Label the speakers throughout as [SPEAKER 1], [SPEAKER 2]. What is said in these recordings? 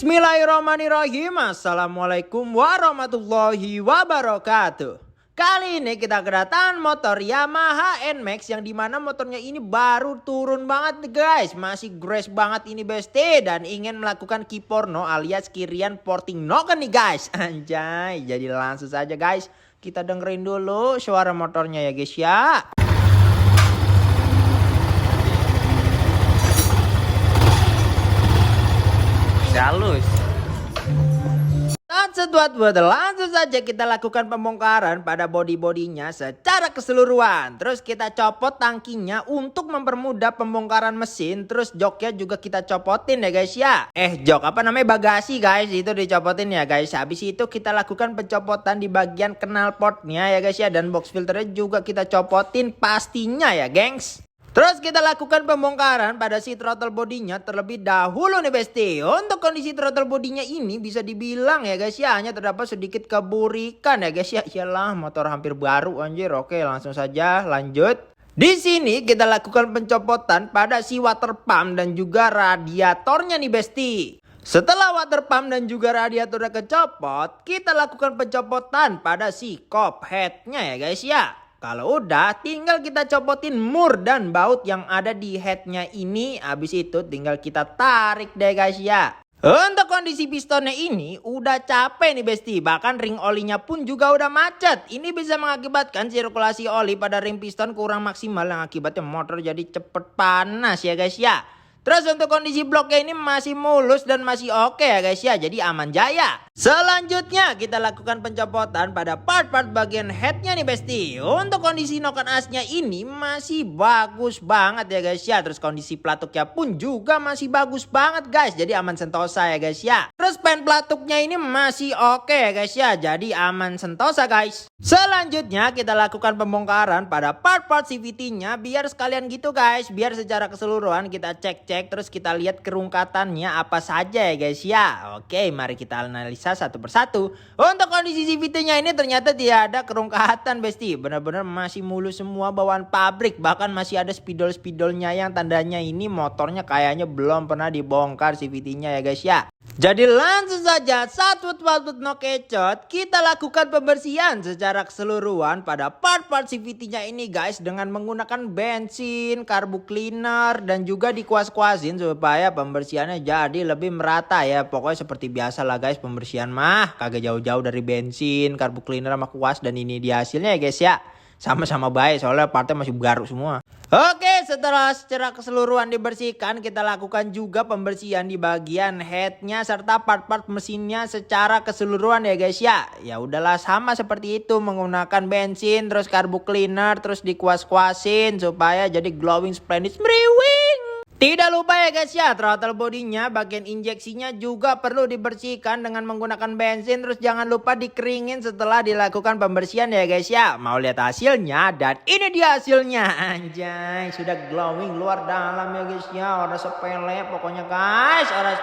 [SPEAKER 1] Bismillahirrahmanirrahim. Assalamualaikum warahmatullahi wabarakatuh. Kali ini kita kedatangan motor Yamaha NMAX yang dimana motornya ini baru turun banget guys. Masih grace banget ini besti dan ingin melakukan kiporno alias kirian porting noken nih guys. Anjay, jadi langsung saja guys. Kita dengerin dulu suara motornya ya guys ya. Halus. Langsung saja kita lakukan pembongkaran pada bodi-bodinya secara keseluruhan. Terus kita copot tangkinya untuk mempermudah pembongkaran mesin. Terus joknya juga kita copotin ya guys ya. Jok apa namanya, bagasi guys, itu dicopotin ya guys. Habis itu kita lakukan pencopotan di bagian knalpotnya ya guys ya. Dan box filternya juga kita copotin pastinya ya gengs. Terus kita lakukan pembongkaran pada si throttle bodinya terlebih dahulu nih besti. Untuk kondisi throttle bodinya ini bisa dibilang ya guys ya, hanya terdapat sedikit keburikan ya guys ya. Iyalah, motor hampir baru anjir. Oke, langsung saja lanjut. Di sini kita lakukan pencopotan pada si water pump dan juga radiatornya nih besti. Setelah water pump dan juga radiatornya kecopot, kita lakukan pencopotan pada si cop headnya ya guys ya. Kalau udah, tinggal kita copotin mur dan baut yang ada di headnya ini. Habis itu tinggal kita tarik deh guys ya. Untuk kondisi pistonnya ini udah capek nih besti. Bahkan ring olinya pun juga udah macet. Ini bisa mengakibatkan sirkulasi oli pada ring piston kurang maksimal, yang akibatnya motor jadi cepet panas ya guys ya. Terus untuk kondisi bloknya ini masih mulus dan masih oke ya guys ya. Jadi aman jaya. Selanjutnya kita lakukan pencopotan pada part-part bagian headnya nih besti. Untuk kondisi noken asnya ini masih bagus banget ya guys ya. Terus kondisi pelatuknya pun juga masih bagus banget guys. Jadi aman sentosa ya guys ya. Terus pen pelatuknya ini masih oke ya guys ya. Jadi aman sentosa guys. Selanjutnya kita lakukan pembongkaran pada part-part CVT-nya biar sekalian gitu guys. Biar secara keseluruhan kita cek terus kita lihat kerungkatannya apa saja ya guys ya. Oke, mari kita analisa satu persatu. Untuk kondisi CVT-nya ini ternyata tidak ada kerungkatan besti. Benar-benar masih mulus semua bawaan pabrik. Bahkan masih ada spidol-spidolnya yang tandanya ini motornya kayaknya belum pernah dibongkar CVT-nya ya guys ya. Jadi langsung saja satu no kecot, kita lakukan pembersihan secara keseluruhan pada part-part CVT-nya ini guys dengan menggunakan bensin, carbu cleaner dan juga dikuas-kuasin supaya pembersihannya jadi lebih merata ya. Pokoknya seperti biasa lah guys, pembersihan mah kagak jauh-jauh dari bensin, carbu cleaner sama kuas, dan ini dia hasilnya ya guys ya. Sama-sama baik soalnya partnya masih baru semua. Oke, setelah secara keseluruhan dibersihkan, kita lakukan juga pembersihan di bagian headnya serta part-part mesinnya secara keseluruhan ya guys ya. Ya udahlah, sama seperti itu, menggunakan bensin, terus carbu cleaner, terus dikuas-kuasin supaya jadi glowing splendid meriwing. Tidak lupa ya guys ya, throttle bodinya bagian injeksinya juga perlu dibersihkan dengan menggunakan bensin. Terus jangan lupa dikeringin setelah dilakukan pembersihan ya guys ya. Mau lihat hasilnya? Dan ini dia hasilnya. Anjay, sudah glowing luar dalam ya guys ya. Orang sepele pokoknya guys. Orang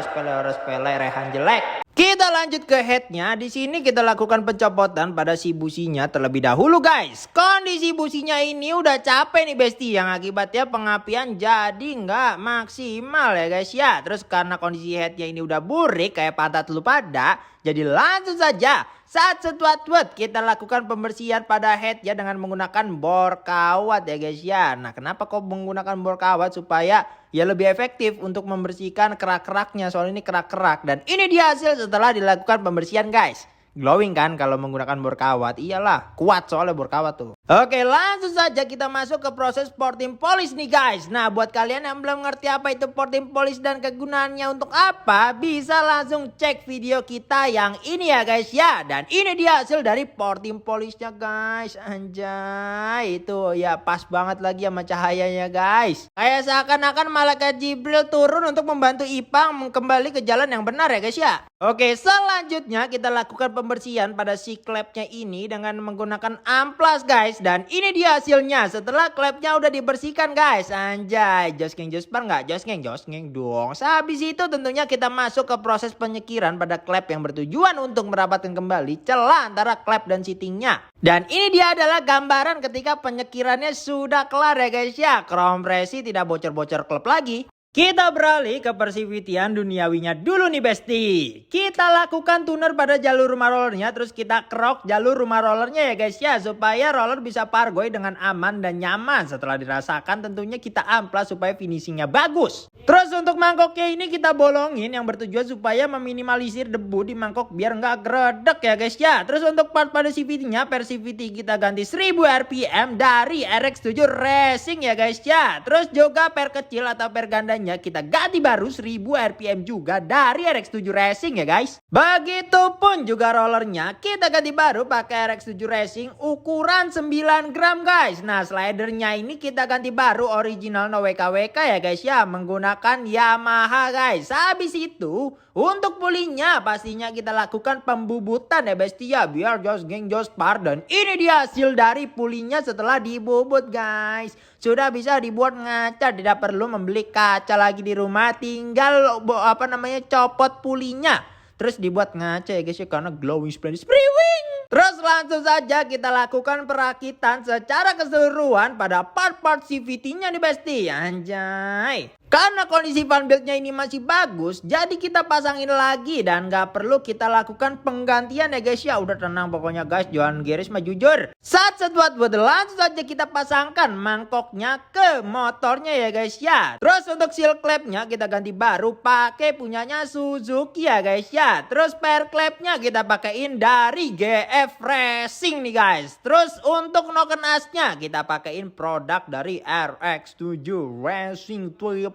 [SPEAKER 1] sepele, rehan jelek. Kita lanjut ke headnya. Di sini kita lakukan pencopotan pada si businya terlebih dahulu guys. Kondisi businya ini udah capek nih besti, yang akibatnya pengapian jadi nggak maksimal ya guys ya. Terus karena kondisi headnya ini udah burik kayak pantat lu pada, jadi langsung saja saat setuat-tuat kita lakukan pembersihan pada head ya dengan menggunakan bor kawat ya guys ya. Nah, kenapa kok menggunakan bor kawat? Supaya ya lebih efektif untuk membersihkan kerak-keraknya, soal ini kerak-kerak. Dan ini dia hasil setelah dilakukan pembersihan guys. Glowing kan kalau menggunakan bor kawat? Iyalah, kuat soalnya bor kawat tuh. Oke, langsung saja kita masuk ke proses porting polish nih guys. Nah, buat kalian yang belum ngerti apa itu porting polish dan kegunaannya untuk apa, bisa langsung cek video kita yang ini ya guys ya. Dan ini dia hasil dari porting polishnya guys. Anjay, itu ya pas banget lagi sama cahayanya guys. Kayak seakan-akan malaikat Jibril turun untuk membantu Ipang kembali ke jalan yang benar ya guys ya. Oke, selanjutnya kita lakukan pembersihan pada si klepnya ini dengan menggunakan amplas guys. Dan ini dia hasilnya setelah klepnya udah dibersihkan guys. Anjay, joskeng jospar nggak? Joskeng dong. Sehabis itu tentunya kita masuk ke proses penyekiran pada klep yang bertujuan untuk merapatkan kembali celah antara klep dan seatingnya. Dan ini dia adalah gambaran ketika penyekirannya sudah kelar ya guys ya. Kompresi tidak bocor-bocor klep lagi. Kita beralih ke persivitian duniawinya dulu nih besti. Kita lakukan tuner pada jalur rumah rollernya, terus kita kerok jalur rumah rollernya ya guys ya, supaya roller bisa pargoy dengan aman dan nyaman. Setelah dirasakan tentunya kita amplas supaya finishingnya bagus. Terus untuk mangkoknya ini kita bolongin yang bertujuan supaya meminimalisir debu di mangkok biar nggak geredek ya guys ya. Terus untuk part pada CVT-nya, persivity kita ganti 1000 RPM dari RX7 Racing ya guys ya. Terus juga per kecil atau per ganda kita ganti baru 1000 RPM juga dari RX7 Racing ya guys. Begitupun juga rollernya kita ganti baru pakai RX7 Racing ukuran 9 gram guys. Nah slidernya ini kita ganti baru original no WKWK ya guys ya, menggunakan Yamaha guys. Habis itu untuk pulingnya pastinya kita lakukan pembubutan ya besti ya, biar jos geng jos par. Dan ini dia hasil dari pulingnya setelah dibubut guys. Sudah bisa dibuat ngaca, tidak perlu membeli kaca lagi di rumah, tinggal copot pulinya terus dibuat ngaca ya guys ya, karena glowing splendid spriwing. Terus langsung saja kita lakukan perakitan secara keseluruhan pada part-part CVT-nya nih besti. Anjay. Karena kondisi fan build-nya ini masih bagus, jadi kita pasangin lagi dan gak perlu kita lakukan penggantian ya guys ya. Udah tenang pokoknya guys, jangan geris mah jujur. Saat buat langsung saja kita pasangkan mangkoknya ke motornya ya guys ya. Terus untuk seal clamp-nya kita ganti baru pakai punyanya Suzuki ya guys ya. Terus per clamp-nya kita pakaiin dari GF Racing nih guys. Terus untuk noken asnya kita pakaiin produk dari RX7 Racing Play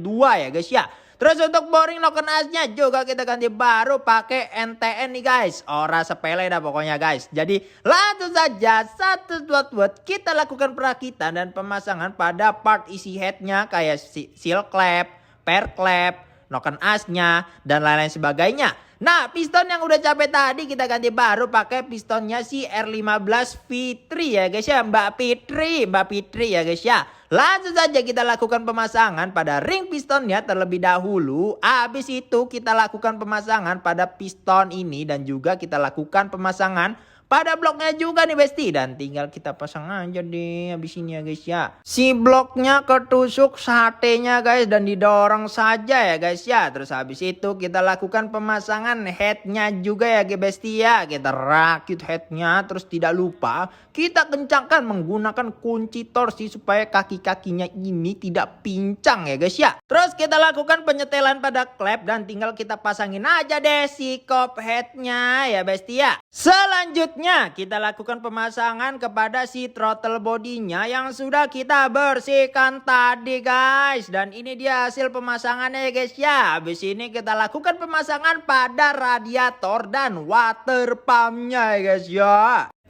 [SPEAKER 1] 2 ya guys ya. Terus untuk boring noken asnya juga kita ganti baru pakai NTN nih guys. Ora sepele dah pokoknya guys. Jadi langsung saja buat kita lakukan perakitan dan pemasangan pada part isi headnya kayak seal clamp, per clamp, noken asnya dan lain-lain sebagainya. Nah piston yang udah capek tadi kita ganti baru pakai pistonnya si R15 Fitri ya guys ya, Mbak Fitri ya guys ya. Langsung saja kita lakukan pemasangan pada ring pistonnya terlebih dahulu. Habis itu kita lakukan pemasangan pada piston ini dan juga kita lakukan pemasangan pada bloknya juga nih besti. Dan tinggal kita pasang aja deh habis ini ya guys ya. Si bloknya ketusuk satenya guys dan didorong saja ya guys ya. Terus habis itu kita lakukan pemasangan headnya juga ya guys besti ya. Kita rakit headnya, terus tidak lupa kita kencangkan menggunakan kunci torsi supaya kaki-kakinya ini tidak pincang ya guys ya. Terus kita lakukan penyetelan pada klep dan tinggal kita pasangin aja deh si kop headnya ya besti ya. Selanjutnya kita lakukan pemasangan kepada si throttle bodinya yang sudah kita bersihkan tadi guys. Dan ini dia hasil pemasangannya ya guys ya. Habis ini kita lakukan pemasangan pada radiator dan water pumpnya ya guys ya.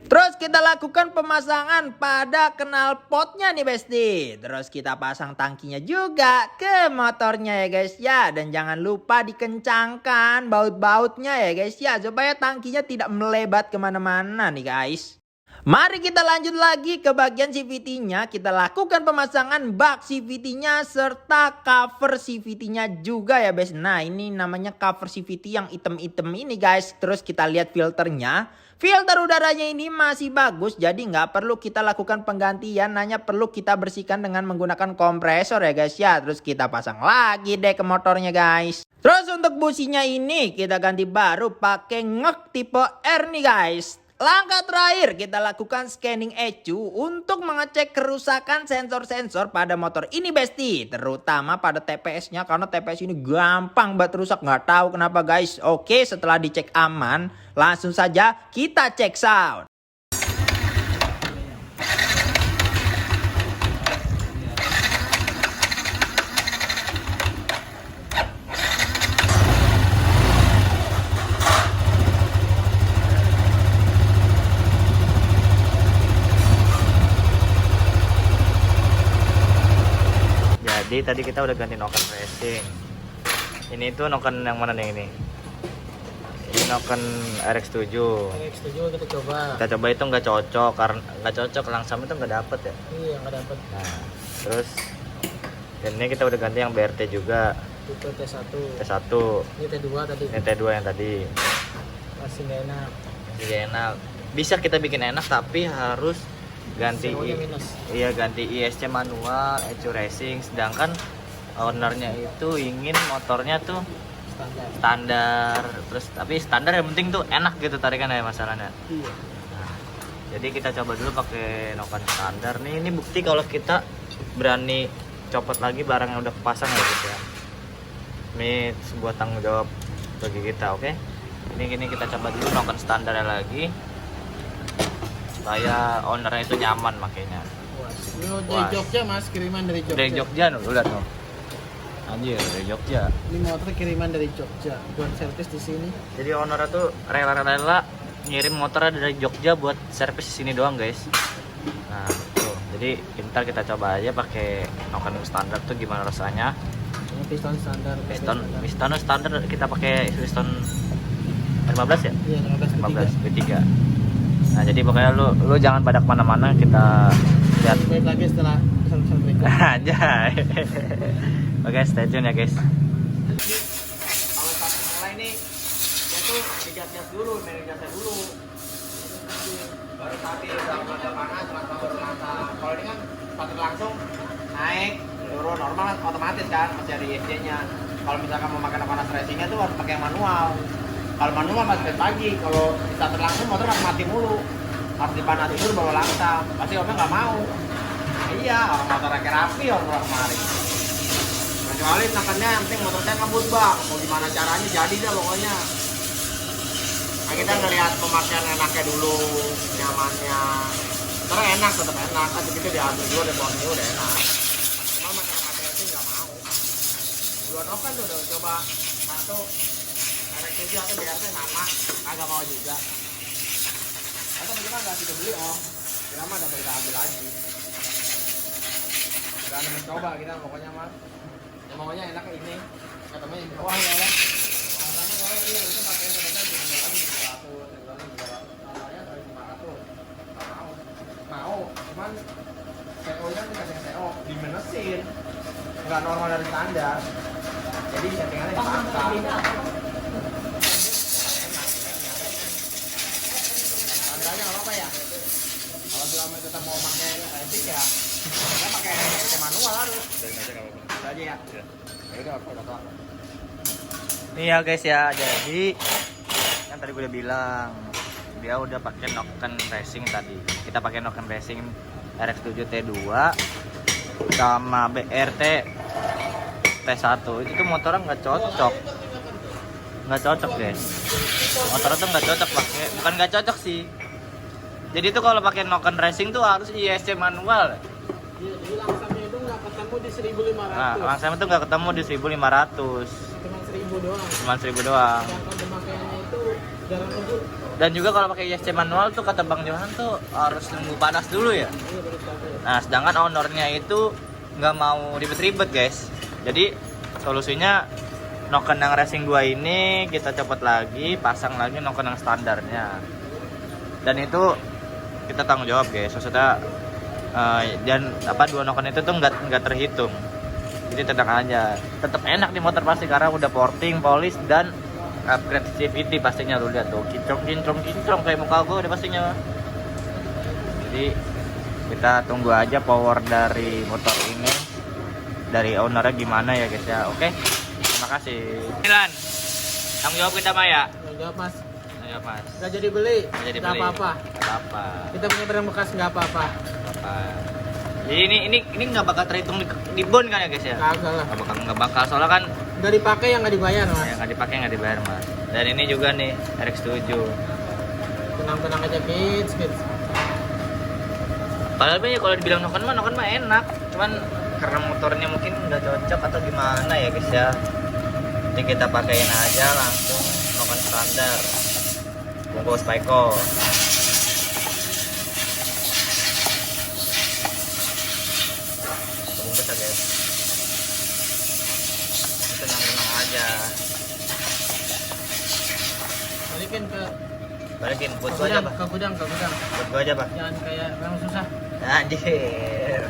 [SPEAKER 1] Terus kita lakukan pemasangan pada knalpotnya nih besti. Terus kita pasang tangkinya juga ke motornya ya guys ya. Dan jangan lupa dikencangkan baut-bautnya ya guys ya, supaya tangkinya tidak melebat kemana-mana nih guys. Mari kita lanjut lagi ke bagian CVT-nya. Kita lakukan pemasangan bak CVT-nya serta cover CVT-nya juga ya guys. Nah ini namanya cover CVT yang item-item ini guys. Terus kita lihat filternya. Filter udaranya ini masih bagus, jadi nggak perlu kita lakukan penggantian, hanya perlu kita bersihkan dengan menggunakan kompresor ya guys ya. Terus kita pasang lagi deh ke motornya guys. Terus untuk businya ini kita ganti baru pakai ngek tipe R nih guys. Langkah terakhir kita lakukan scanning ECU untuk mengecek kerusakan sensor-sensor pada motor ini besti. Terutama pada TPS-nya, karena TPS ini gampang banget rusak, nggak tahu kenapa guys. Oke, setelah dicek aman langsung saja kita cek sound.
[SPEAKER 2] Jadi tadi kita udah ganti noken racing. Ini tuh noken yang mana nih ini? Ini noken RX7.
[SPEAKER 3] RX7 kita coba.
[SPEAKER 2] Kita coba itu nggak cocok, karena nggak cocok, langsam itu nggak dapet ya.
[SPEAKER 3] Iya nggak dapet.
[SPEAKER 2] Nah, terus ini kita udah ganti yang BRT juga.
[SPEAKER 3] Itu T1.
[SPEAKER 2] T1.
[SPEAKER 3] Ini T2 tadi.
[SPEAKER 2] Ini T2 yang tadi.
[SPEAKER 3] Masih nggak enak.
[SPEAKER 2] Masih nggak enak. Bisa kita bikin enak tapi harus ganti
[SPEAKER 3] Serunya minus.
[SPEAKER 2] Iya, ganti ISC manual, ECU racing. Sedangkan ownernya itu ingin motornya tuh
[SPEAKER 3] Standar.
[SPEAKER 2] standar, terus tapi standar yang penting tuh enak gitu tarikannya masalahnya.
[SPEAKER 3] Iya.
[SPEAKER 2] Jadi kita coba dulu pakai noken standar nih. Ini bukti kalau kita berani copot lagi barang yang udah kepasang ya guys ya. Ini sebuah tanggung jawab bagi kita, oke? Ini kita coba dulu noken standarnya lagi supaya ownernya itu nyaman makanya.
[SPEAKER 3] Ini dari
[SPEAKER 2] Wah.
[SPEAKER 3] Jogja mas, kiriman dari Jogja.
[SPEAKER 2] Dari Jogja nih, lihat tuh. Anjir, dari Jogja.
[SPEAKER 3] Ini motor kiriman dari Jogja buat servis di sini.
[SPEAKER 2] Jadi ownernya tuh rela-rela ngirim motornya dari Jogja buat servis di sini doang guys. Nah tuh, jadi ntar kita coba aja pakai noken standar tuh gimana rasanya.
[SPEAKER 3] Ini piston standar.
[SPEAKER 2] Piston standar kita pakai piston 15 ya?
[SPEAKER 3] Iya 15
[SPEAKER 2] 15 V3. Nah jadi pokoknya lu jangan pada kemana-mana, kita lihat
[SPEAKER 3] Baik lagi setelah pesan-pesan berikut.
[SPEAKER 2] aja. Oke, stay tune ya guys.
[SPEAKER 1] Kalau starter mulai nih, dia tuh digas-gas dulu, main gasnya dulu. Baru tadi udah mulai panas, langsung selasa. Kalau ini kan starter langsung naik, turun normal kan otomatis kan, masih ada ISC-nya. Kalau misalkan mau pakai panas racingnya tuh harus pakai yang manual. Kalau manual masih pagi, kalau starter langsung motor kan mati mulu. Harus dipanasin dulu baru langsam. Pasti omnya nggak mau. Iya, orang motor kayak rapi orang kemarin. Kecuali tekannya yang penting motor saya ngebut bang, mau gimana caranya jadi dah pokoknya. Nah kita ngeliat pemakaian enaknya dulu, nyamannya. Ntar enak, tetap enak, kan begitu diambil dulu, dibuang dulu udah enak. Cuma masyarakat itu nggak mau. Dua noken tuh udah coba satu RX7 atau BRT sama, agak mau juga. Atau bagaimana nggak sudah beli om, kita mah udah kita ambil lagi. Berani mencoba kita pokoknya mah. Ya maunya enaknya ini, katanya yang bawah ya lah. Katanya kalau ini itu pakai katanya di jualan 300, jualan 300, namanya dari 500. Mau, mau, cuman CO-nya dikasih CO di mesin, nggak normal dari standar. Jadi settingannya dipaksa. Standarnya nggak apa-apa ya. Kalau selama tetap mau pakai racing ya, kita pakai manual harus. Itu aja ya. Ya udah, aku udah tahu.
[SPEAKER 2] Nih ya guys ya, jadi kan tadi gue udah bilang dia udah pakai noken racing tadi. Kita pakai noken racing RX7 T2 sama BRT T1. Itu tuh motornya nggak cocok. Nggak cocok guys. Motornya tuh nggak cocok pakai, bukan nggak cocok sih. Jadi tuh kalau pakai noken racing tuh harus ISC manual.
[SPEAKER 3] Iya, jadi langsamnya itu nggak ketemu di 1.500.
[SPEAKER 2] Nah, langsung itu nggak ketemu di 1.500.
[SPEAKER 3] Cuma 1.000 doang.
[SPEAKER 2] Cuma 1.000 doang.
[SPEAKER 3] Sedangkan pemakaiannya itu jarang ngebut.
[SPEAKER 2] Dan juga kalau pakai ISC manual tuh kata Bang Johan tuh harus nunggu panas dulu ya.
[SPEAKER 3] Iya baru capek.
[SPEAKER 2] Nah, sedangkan ownernya itu nggak mau ribet-ribet guys. Jadi solusinya noken yang racing 2 ini kita copot lagi, pasang lagi noken yang standarnya. Dan itu kita tanggung jawab guys. Maksudnya dan apa dua noken itu tuh nggak terhitung. Jadi tenang aja. Tetap enak di motor pasti karena udah porting, polish dan upgrade CVT pastinya. Lu lihat tuh kinclong kayak muka gue udah pastinya. Jadi kita tunggu aja power dari motor ini dari ownernya gimana ya guys ya. Oke, terima kasih. Milan, tanggung jawab kita mah ya.
[SPEAKER 3] Enggak mas,
[SPEAKER 2] Tanggung jawab mas.
[SPEAKER 3] nggak jadi beli,
[SPEAKER 2] Nggak jadi
[SPEAKER 3] nggak
[SPEAKER 2] beli.
[SPEAKER 3] apa-apa.
[SPEAKER 2] Nggak apa-apa.
[SPEAKER 3] Kita punya barang bekas nggak apa-apa.
[SPEAKER 2] Apa. Jadi ini nggak bakal terhitung di bon kan ya guys ya?
[SPEAKER 3] Kagak lah.
[SPEAKER 2] Nggak bakal soalnya kan
[SPEAKER 3] Nggak dipakai yang nggak dibayar mas.
[SPEAKER 2] yang nggak dipakai nggak dibayar mas. Dan ini juga nih RX7.
[SPEAKER 3] Tenang-tenang aja kids.
[SPEAKER 2] Padahal ya kalau dibilang noken mah enak. Cuman karena motornya mungkin nggak cocok atau gimana ya guys ya. Jadi kita pakein aja langsung noken standar. Bungkus Paiko. Bungkus ya guys. Tenang-tenang aja. Balikin buat gua aja pak.
[SPEAKER 3] Ke gudang.
[SPEAKER 2] Buat gua aja pak.
[SPEAKER 3] Jangan kayak orang susah.
[SPEAKER 2] Anjir.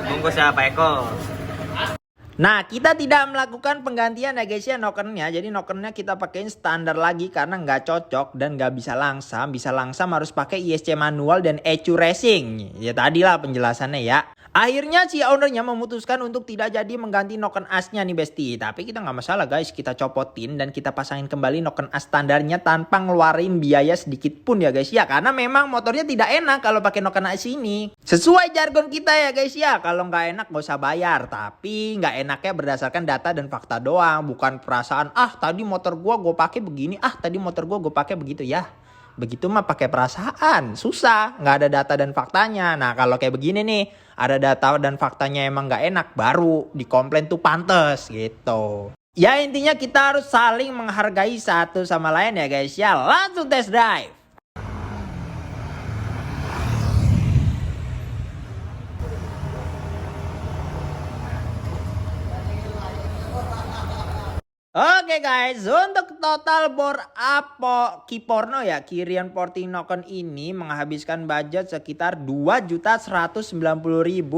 [SPEAKER 2] Bungkus ya Pak Eko.
[SPEAKER 1] Nah, kita tidak melakukan penggantian ya guys ya nokennya. Jadi nokennya kita pakein standar lagi karena nggak cocok dan nggak bisa langsam. Bisa langsam harus pakai ISC manual dan ECU racing. Ya tadilah penjelasannya ya. Akhirnya si ownernya memutuskan untuk tidak jadi mengganti noken asnya nih besti. Tapi kita nggak masalah guys, kita copotin dan kita pasangin kembali noken as standarnya tanpa ngeluarin biaya sedikit pun ya guys ya. Karena memang motornya tidak enak kalau pakai noken as ini. Sesuai jargon kita ya guys ya, kalau nggak enak gak usah bayar. Tapi nggak enaknya berdasarkan data dan fakta doang, bukan perasaan. Ah tadi motor gua gue pakai begini, ah tadi motor gua gue pakai begitu ya. Begitu mah pakai perasaan, susah, nggak ada data dan faktanya. Nah kalau kayak begini nih, ada data dan faktanya emang nggak enak, baru dikomplain tuh pantes gitu. Ya intinya kita harus saling menghargai satu sama lain ya guys ya. Langsung test drive. Oke guys, untuk total bore Apo Kiporno ya, Kirian Porting Noken ini menghabiskan budget sekitar 2.190.000,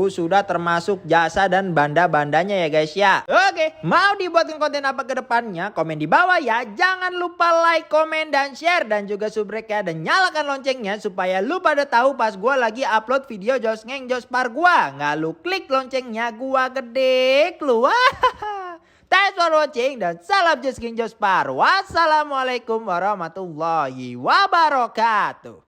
[SPEAKER 1] sudah termasuk jasa dan banda-bandanya ya guys ya. Oke, mau dibuatin konten apa ke depannya? Komen di bawah ya. Jangan lupa like, komen, dan share, dan juga subrek ya, dan nyalakan loncengnya supaya lu pada tahu pas gua lagi upload video Jos Ngeng Jospar gua. Nggak lu klik loncengnya, gua gede keluar. Thanks for watching dan salam Just King Jospar. Wassalamualaikum warahmatullahi wabarakatuh.